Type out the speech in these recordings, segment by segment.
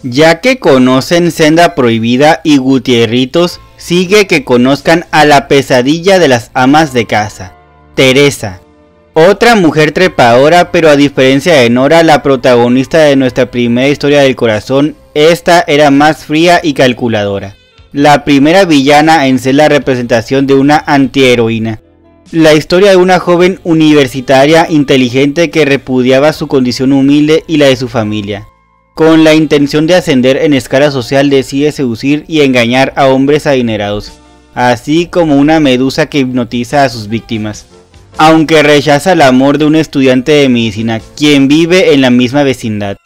Ya que conocen Senda Prohibida y Gutierritos, sigue que conozcan a la pesadilla de las amas de casa, Teresa. Otra mujer trepadora, pero a diferencia de Nora, la protagonista de nuestra primera historia del corazón, esta era más fría y calculadora. La primera villana en ser la representación de una antiheroína. La historia de una joven universitaria inteligente que repudiaba su condición humilde y la de su familia. Con la intención de ascender en escala social decide seducir y engañar a hombres adinerados, así como una medusa que hipnotiza a sus víctimas. Aunque rechaza el amor de un estudiante de medicina, quien vive en la misma vecindad.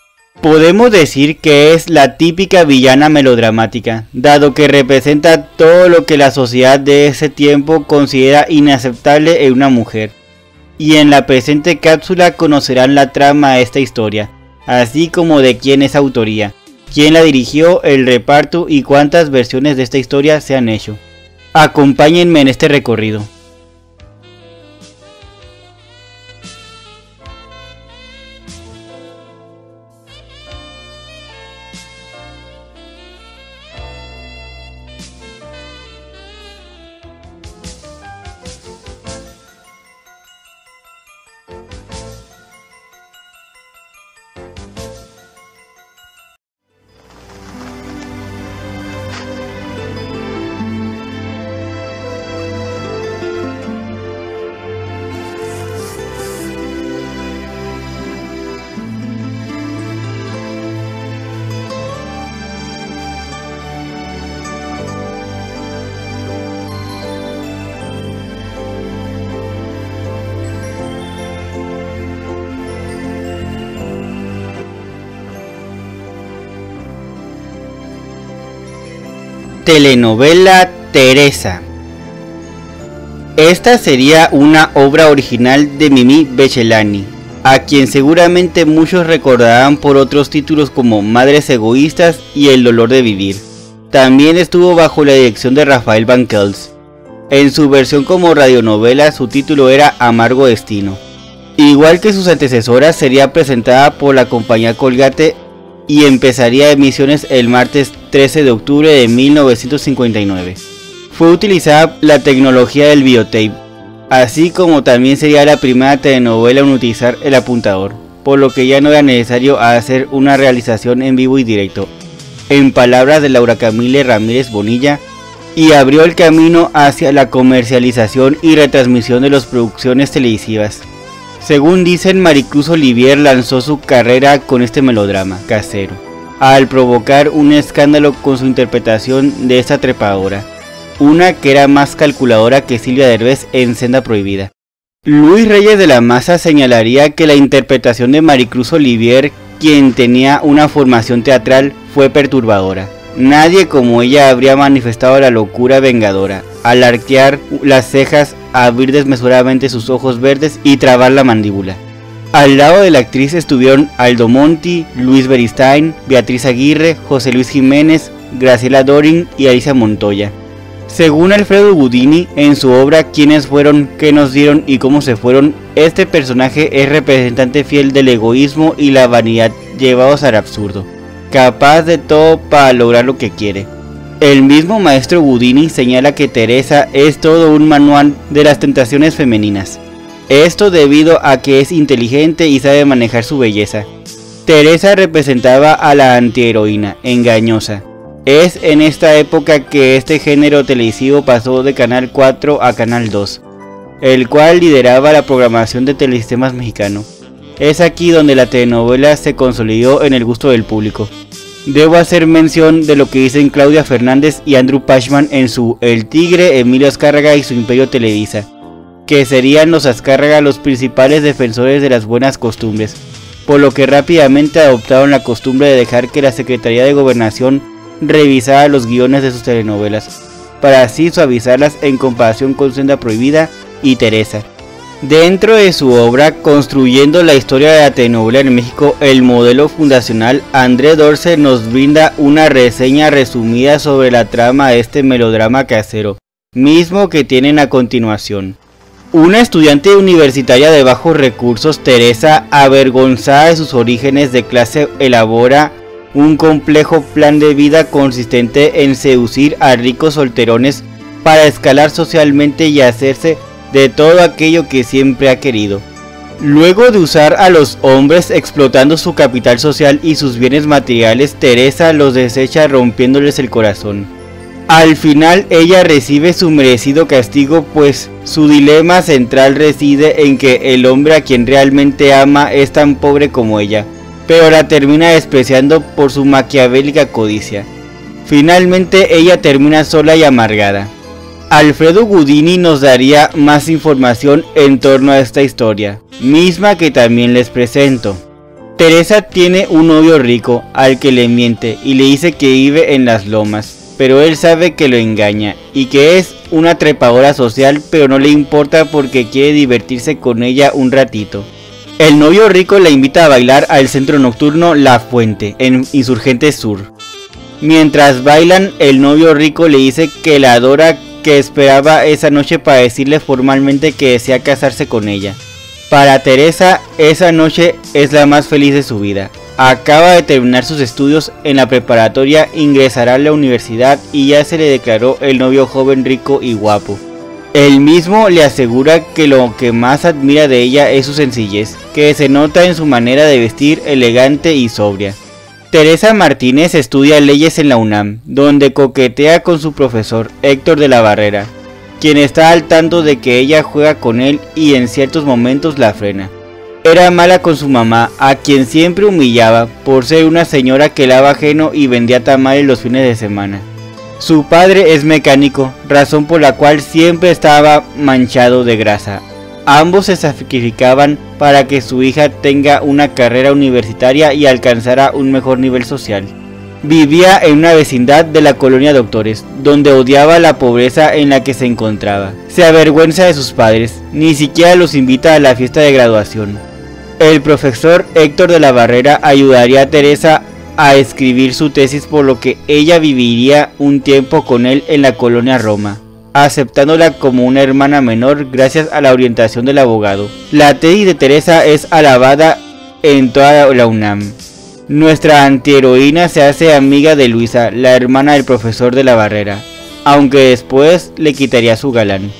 Podemos decir que es la típica villana melodramática, dado que representa todo lo que la sociedad de ese tiempo considera inaceptable en una mujer. Y en la presente cápsula conocerán la trama de esta historia, así como de quién es autoría, quién la dirigió, el reparto y cuántas versiones de esta historia se han hecho. Acompáñenme en este recorrido. Telenovela Teresa. Esta sería una obra original de Mimi Bechelani, a quien seguramente muchos recordarán por otros títulos como Madres Egoístas y El Dolor de Vivir. También estuvo bajo la dirección de Rafael Banquels. En su versión como radionovela su título era Amargo Destino. Igual que sus antecesoras, sería presentada por la compañía Colgate y empezaría emisiones el martes 13 de octubre de 1959. Fue utilizada la tecnología del videotape, así como también sería la primera telenovela en utilizar el apuntador, por lo que ya no era necesario hacer una realización en vivo y directo, en palabras de Laura Camille Ramírez Bonilla, y abrió el camino hacia la comercialización y retransmisión de las producciones televisivas. Según dicen, Maricruz Olivier lanzó su carrera con este melodrama casero, al provocar un escándalo con su interpretación de esta trepadora, una que era más calculadora que Silvia Derbez en Senda Prohibida. Luis Reyes de la Maza señalaría que la interpretación de Maricruz Olivier, quien tenía una formación teatral, fue perturbadora. Nadie como ella habría manifestado la locura vengadora, al arquear las cejas, abrir desmesuradamente sus ojos verdes y trabar la mandíbula. Al lado de la actriz estuvieron Aldo Monti, Luis Beristain, Beatriz Aguirre, José Luis Jiménez, Graciela Dorin y Alicia Montoya. Según Alfredo Gudini, en su obra ¿Quiénes fueron, qué nos dieron y cómo se fueron?, este personaje es representante fiel del egoísmo y la vanidad llevados al absurdo, capaz de todo para lograr lo que quiere. El mismo maestro Gudini señala que Teresa es todo un manual de las tentaciones femeninas. Esto debido a que es inteligente y sabe manejar su belleza. Teresa representaba a la antiheroína, engañosa. Es en esta época que este género televisivo pasó de Canal 4 a Canal 2, el cual lideraba la programación de Telesistemas Mexicano. Es aquí donde la telenovela se consolidó en el gusto del público. Debo hacer mención de lo que dicen Claudia Fernández y Andrew Pashman en su El Tigre, Emilio Azcárraga y su Imperio Televisa, que serían los Azcárraga los principales defensores de las buenas costumbres, por lo que rápidamente adoptaron la costumbre de dejar que la Secretaría de Gobernación revisara los guiones de sus telenovelas, para así suavizarlas en comparación con Senda Prohibida y Teresa. Dentro de su obra Construyendo la historia de la telenovela en México, el modelo fundacional, André Dorce nos brinda una reseña resumida sobre la trama de este melodrama casero, mismo que tienen a continuación. Una estudiante universitaria de bajos recursos, Teresa, avergonzada de sus orígenes de clase, elabora un complejo plan de vida consistente en seducir a ricos solterones para escalar socialmente y hacerse de todo aquello que siempre ha querido. Luego de usar a los hombres explotando su capital social y sus bienes materiales, Teresa los desecha rompiéndoles el corazón. Al final ella recibe su merecido castigo, pues su dilema central reside en que el hombre a quien realmente ama es tan pobre como ella, pero la termina despreciando por su maquiavélica codicia. Finalmente ella termina sola y amargada. Alfredo Guldini nos daría más información en torno a esta historia, misma que también les presento. Teresa tiene un novio rico al que le miente y le dice que vive en las lomas, pero él sabe que lo engaña y que es una trepadora social, pero no le importa porque quiere divertirse con ella un ratito. El novio rico la invita a bailar al centro nocturno La Fuente, en Insurgentes Sur. Mientras bailan, el novio rico le dice que la adora, que esperaba esa noche para decirle formalmente que desea casarse con ella. Para Teresa, esa noche es la más feliz de su vida. Acaba de terminar sus estudios en la preparatoria, ingresará a la universidad y ya se le declaró el novio joven, rico y guapo. Él mismo le asegura que lo que más admira de ella es su sencillez, que se nota en su manera de vestir elegante y sobria. Teresa Martínez estudia leyes en la UNAM, donde coquetea con su profesor Héctor de la Barrera, quien está al tanto de que ella juega con él y en ciertos momentos la frena. Era mala con su mamá, a quien siempre humillaba por ser una señora que lava ajeno y vendía tamales los fines de semana. Su padre es mecánico, razón por la cual siempre estaba manchado de grasa. Ambos se sacrificaban para que su hija tenga una carrera universitaria y alcanzara un mejor nivel social. Vivía en una vecindad de la colonia Doctores, donde odiaba la pobreza en la que se encontraba. Se avergüenza de sus padres, ni siquiera los invita a la fiesta de graduación. El profesor Héctor de la Barrera ayudaría a Teresa a escribir su tesis, por lo que ella viviría un tiempo con él en la colonia Roma, aceptándola como una hermana menor gracias a la orientación del abogado. La tesis de Teresa es alabada en toda la UNAM. Nuestra antiheroína se hace amiga de Luisa, la hermana del profesor de la Barrera, aunque después le quitaría su galán.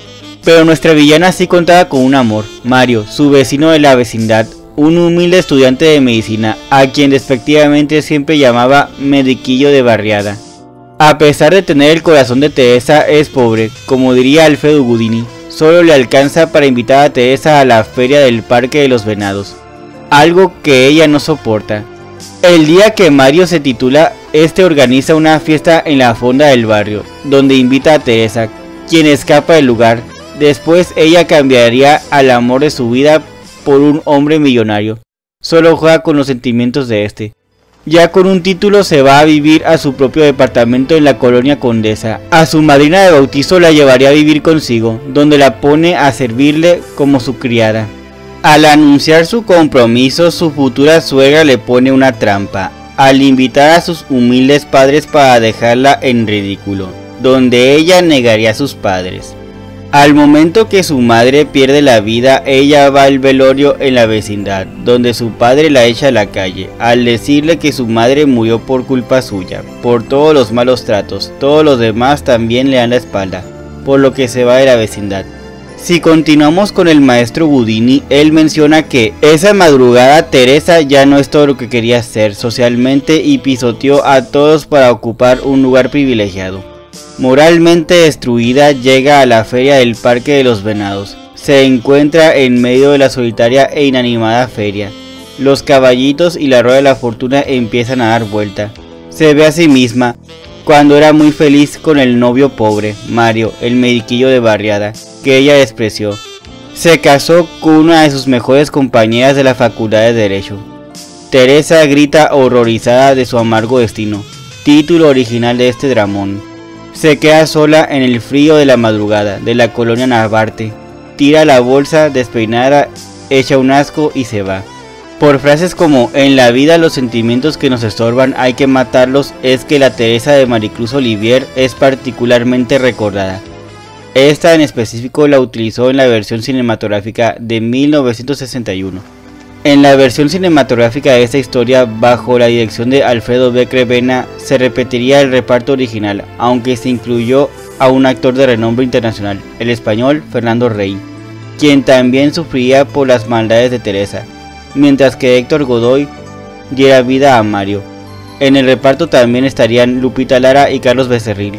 Pero nuestra villana sí contaba con un amor, Mario, su vecino de la vecindad, un humilde estudiante de medicina, a quien despectivamente siempre llamaba mediquillo de barriada. A pesar de tener el corazón de Teresa, es pobre, como diría Alfredo Guldini. Solo le alcanza para invitar a Teresa a la feria del Parque de los Venados, algo que ella no soporta. El día que Mario se titula, este organiza una fiesta en la fonda del barrio, donde invita a Teresa, quien escapa del lugar. Después ella cambiaría al amor de su vida por un hombre millonario. Solo juega con los sentimientos de este. Ya con un título se va a vivir a su propio departamento en la colonia Condesa. A su madrina de bautizo la llevaría a vivir consigo, donde la pone a servirle como su criada. Al anunciar su compromiso, su futura suegra le pone una trampa, al invitar a sus humildes padres para dejarla en ridículo, donde ella negaría a sus padres. Al momento que su madre pierde la vida, ella va al velorio en la vecindad, donde su padre la echa a la calle, al decirle que su madre murió por culpa suya, por todos los malos tratos. Todos los demás también le dan la espalda, por lo que se va de la vecindad. Si continuamos con el maestro Guldini, él menciona que esa madrugada Teresa ya no es todo lo que quería ser socialmente y pisoteó a todos para ocupar un lugar privilegiado. Moralmente destruida, llega a la feria del Parque de los Venados. Se encuentra en medio de la solitaria e inanimada feria. Los caballitos y la rueda de la fortuna empiezan a dar vuelta. Se ve a sí misma cuando era muy feliz con el novio pobre, Mario, el mediquillo de barriada, que ella despreció. Se casó con una de sus mejores compañeras de la Facultad de Derecho. Teresa grita horrorizada de su amargo destino, título original de este dramón. Se queda sola en el frío de la madrugada de la colonia Narvarte, tira la bolsa despeinada, echa un asco y se va. Por frases como "en la vida los sentimientos que nos estorban hay que matarlos", es que la Teresa de Maricruz Olivier es particularmente recordada. Esta en específico la utilizó en la versión cinematográfica de 1961. En la versión cinematográfica de esta historia, bajo la dirección de Alfredo Becre-Bena, se repetiría el reparto original, aunque se incluyó a un actor de renombre internacional, el español Fernando Rey, quien también sufría por las maldades de Teresa, mientras que Héctor Godoy diera vida a Mario. En el reparto también estarían Lupita Lara y Carlos Becerril.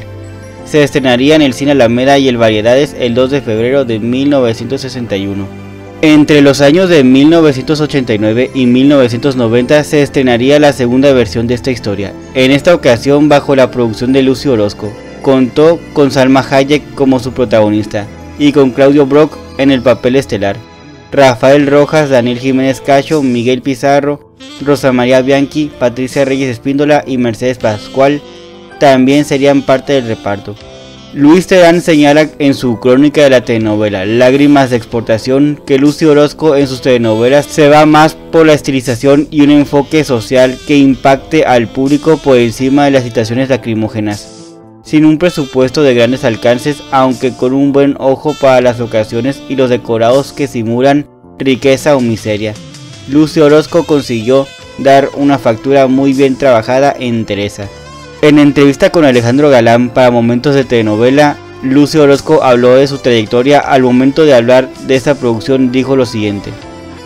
Se estrenaría en el Cine Alameda y el Variedades el 2 de febrero de 1961. Entre los años de 1989 y 1990 se estrenaría la segunda versión de esta historia, en esta ocasión bajo la producción de Lucio Orozco. Contó con Salma Hayek como su protagonista y con Claudio Brock en el papel estelar. Rafael Rojas, Daniel Jiménez Cacho, Miguel Pizarro, Rosa María Bianchi, Patricia Reyes Espíndola y Mercedes Pascual también serían parte del reparto. Luis Terán señala en su crónica de la telenovela Lágrimas de exportación que Lucio Orozco en sus telenovelas se va más por la estilización y un enfoque social que impacte al público por encima de las situaciones lacrimógenas, sin un presupuesto de grandes alcances, aunque con un buen ojo para las locaciones y los decorados que simulan riqueza o miseria. Lucio Orozco consiguió dar una factura muy bien trabajada en Teresa. En entrevista con Alejandro Galán para Momentos de Telenovela, Lucio Orozco habló de su trayectoria. Al momento de hablar de esta producción dijo lo siguiente: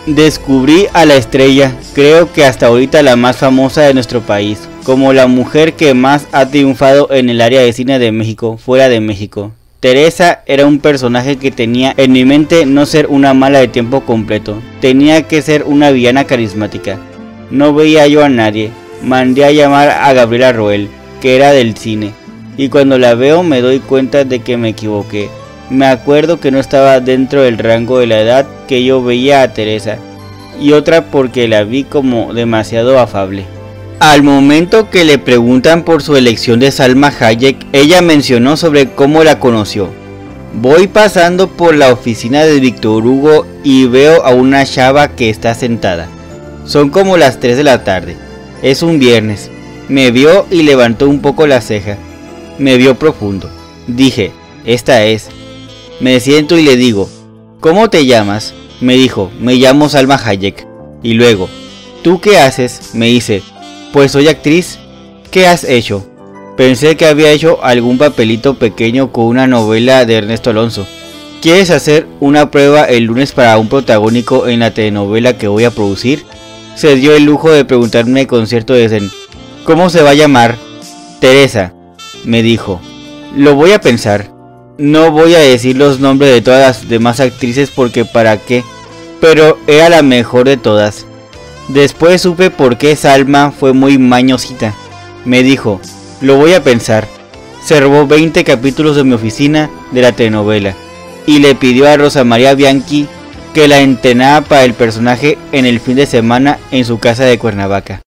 descubrí a la estrella, creo que hasta ahorita la más famosa de nuestro país, como la mujer que más ha triunfado en el área de cine de México, fuera de México. Teresa era un personaje que tenía en mi mente no ser una mala de tiempo completo, tenía que ser una villana carismática. No veía yo a nadie, mandé a llamar a Gabriela Roel, que era del cine, y cuando la veo me doy cuenta de que me equivoqué. Me acuerdo que no estaba dentro del rango de la edad que yo veía a Teresa, y otra porque la vi como demasiado afable. Al momento que le preguntan por su elección de Salma Hayek, ella mencionó sobre cómo la conoció. Voy pasando por la oficina de Víctor Hugo y veo a una chava que está sentada. Son como las 3 de la tarde. Es un viernes. Me vio y levantó un poco la ceja. Me vio profundo. Dije, esta es. Me siento y le digo, ¿cómo te llamas? Me dijo, me llamo Salma Hayek. Y luego, ¿tú qué haces? Me dice, pues soy actriz. ¿Qué has hecho? Pensé que había hecho algún papelito pequeño con una novela de Ernesto Alonso. ¿Quieres hacer una prueba el lunes para un protagónico en la telenovela que voy a producir? Se dio el lujo de preguntarme con cierto desdén, ¿cómo se va a llamar? Teresa, me dijo. Lo voy a pensar. No voy a decir los nombres de todas las demás actrices porque para qué, pero era la mejor de todas. Después supe por qué Salma fue muy mañosita. Me dijo, lo voy a pensar. Se robó 20 capítulos de mi oficina de la telenovela y le pidió a Rosa María Bianchi que la entrenara para el personaje en el fin de semana en su casa de Cuernavaca.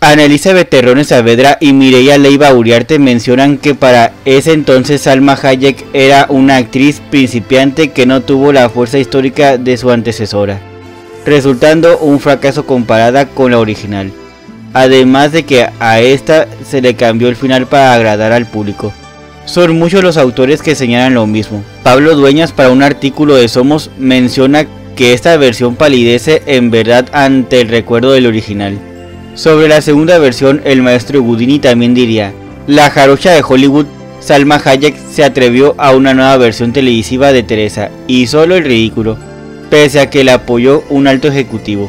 Ana Elizabeth Terrones Saavedra y Mireia Leiva Uriarte mencionan que para ese entonces Salma Hayek era una actriz principiante que no tuvo la fuerza histórica de su antecesora, resultando un fracaso comparada con la original, además de que a esta se le cambió el final para agradar al público. Son muchos los autores que señalan lo mismo. Pablo Dueñas, para un artículo de Somos, menciona que esta versión palidece en verdad ante el recuerdo del original. Sobre la segunda versión, el maestro Gudini también diría, la jarocha de Hollywood, Salma Hayek se atrevió a una nueva versión televisiva de Teresa y solo el ridículo, pese a que la apoyó un alto ejecutivo.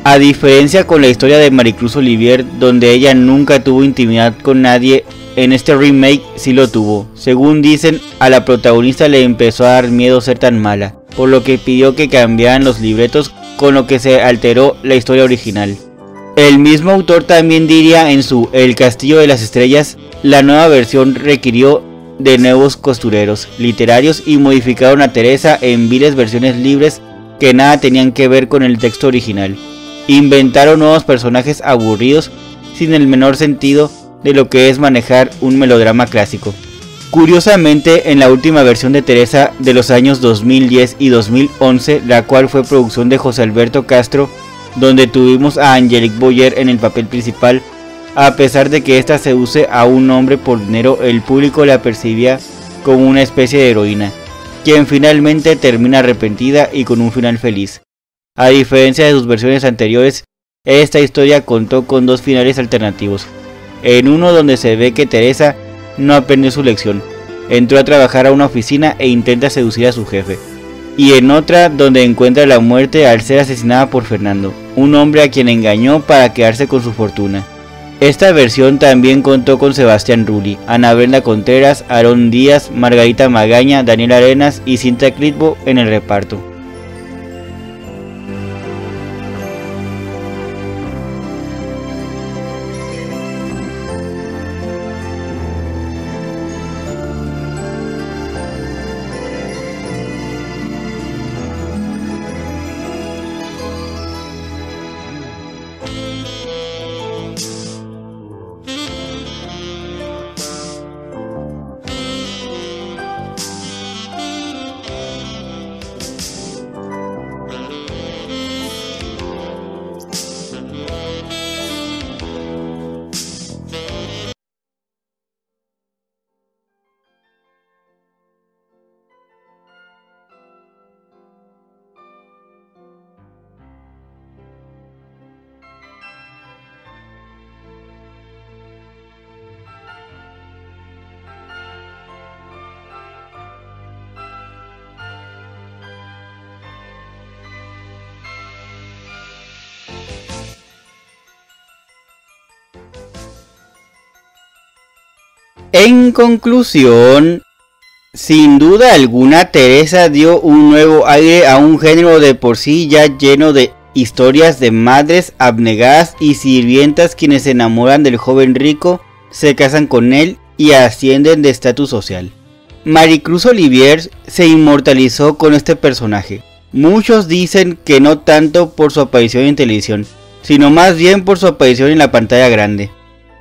A diferencia con la historia de Maricruz Olivier, donde ella nunca tuvo intimidad con nadie, en este remake sí lo tuvo. Según dicen, a la protagonista le empezó a dar miedo ser tan mala, por lo que pidió que cambiaran los libretos, con lo que se alteró la historia original. El mismo autor también diría en su El Castillo de las Estrellas, la nueva versión requirió de nuevos costureros literarios y modificaron a Teresa en viles versiones libres que nada tenían que ver con el texto original. Inventaron nuevos personajes aburridos sin el menor sentido de lo que es manejar un melodrama clásico. Curiosamente, en la última versión de Teresa de los años 2010 y 2011, la cual fue producción de José Alberto Castro, donde tuvimos a Angelique Boyer en el papel principal, a pesar de que ésta se use a un hombre por dinero, el público la percibía como una especie de heroína, quien finalmente termina arrepentida y con un final feliz. A diferencia de sus versiones anteriores, esta historia contó con dos finales alternativos. En uno donde se ve que Teresa no aprendió su lección, entró a trabajar a una oficina e intenta seducir a su jefe. Y en otra donde encuentra la muerte al ser asesinada por Fernando, un hombre a quien engañó para quedarse con su fortuna. Esta versión también contó con Sebastián Rulli, Ana Brenda Contreras, Aarón Díaz, Margarita Magaña, Daniel Arenas y Cinta Clitbo en el reparto. En conclusión, sin duda alguna, Teresa dio un nuevo aire a un género de por sí ya lleno de historias de madres abnegadas y sirvientas quienes se enamoran del joven rico, se casan con él y ascienden de estatus social. Maricruz Olivier se inmortalizó con este personaje. Muchos dicen que no tanto por su aparición en televisión, sino más bien por su aparición en la pantalla grande.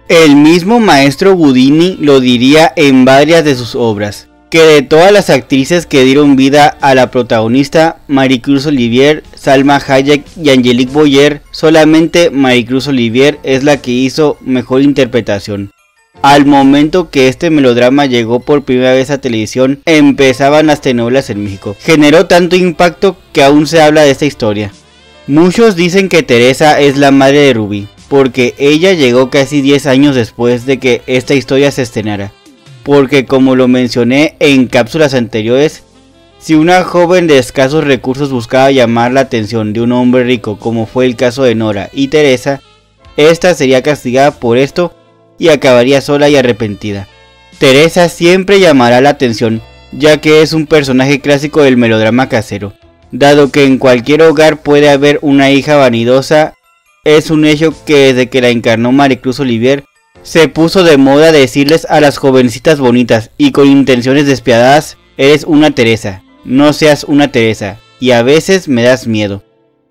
El mismo maestro Gudini lo diría en varias de sus obras, que de todas las actrices que dieron vida a la protagonista, Maricruz Olivier, Salma Hayek y Angelique Boyer, solamente Maricruz Olivier es la que hizo mejor interpretación. Al momento que este melodrama llegó por primera vez a televisión, empezaban las telenovelas en México. Generó tanto impacto que aún se habla de esta historia. Muchos dicen que Teresa es la madre de Rubí, porque ella llegó casi 10 años después de que esta historia se estrenara. Porque como lo mencioné en cápsulas anteriores, si una joven de escasos recursos buscaba llamar la atención de un hombre rico como fue el caso de Nora y Teresa, esta sería castigada por esto y acabaría sola y arrepentida. Teresa siempre llamará la atención, ya que es un personaje clásico del melodrama casero. Dado que en cualquier hogar puede haber una hija vanidosa, es un hecho que desde que la encarnó Maricruz Olivier, se puso de moda decirles a las jovencitas bonitas y con intenciones despiadadas: eres una Teresa, no seas una Teresa, y a veces me das miedo.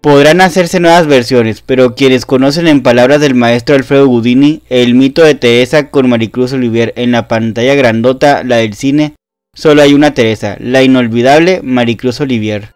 Podrán hacerse nuevas versiones, pero quienes conocen en palabras del maestro Alfredo Gudini, el mito de Teresa con Maricruz Olivier en la pantalla grandota, la del cine, solo hay una Teresa, la inolvidable Maricruz Olivier.